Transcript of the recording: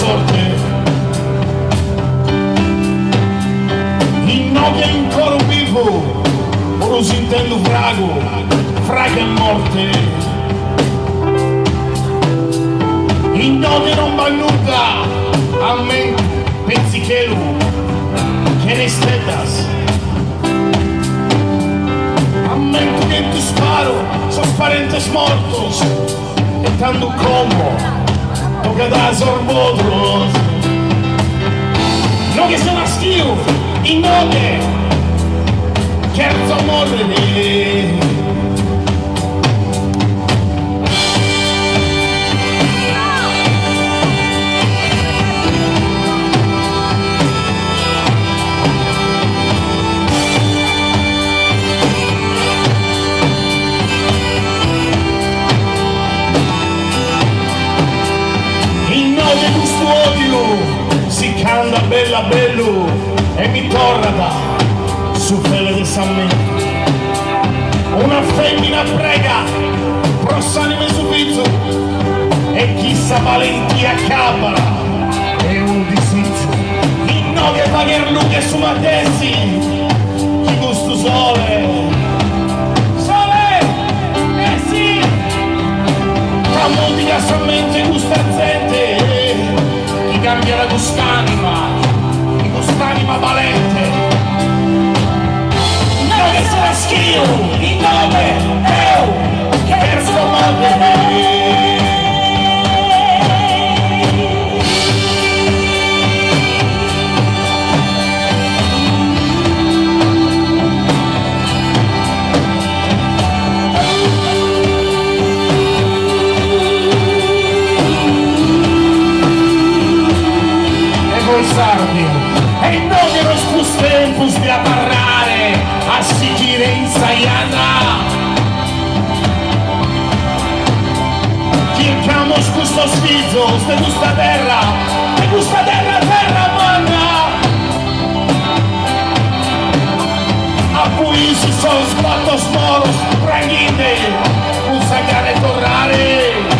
morte. Innodia in coro vivo, ora si intendo frago, fraga a morte. Innodia non bannuta, a me pensi che lui, che ne stedas. Ammento que en tu sparo sos parentes mortos, estando como tocadas orbotros. No que son asquio y no que scherzo morrere. Si canta bella bello e mi torna su fele di San Mento. Una femmina prega, prossanime su pizzo e chissà valentia cabra e un disizio. In nove pagher lunghe su matessi, chi gusto sole. Sole! Sì! Tra molti che solamente gusta gente. Cambia la gustanima valente. Non che sarà schio, il nome è che per suo modo. E non ero spus tempus di apparrare a sicire insaiana. Cercamos custos fizos de gusta terra terra manna. Apoi si son sbattos moros, prangite, un sagare torrare.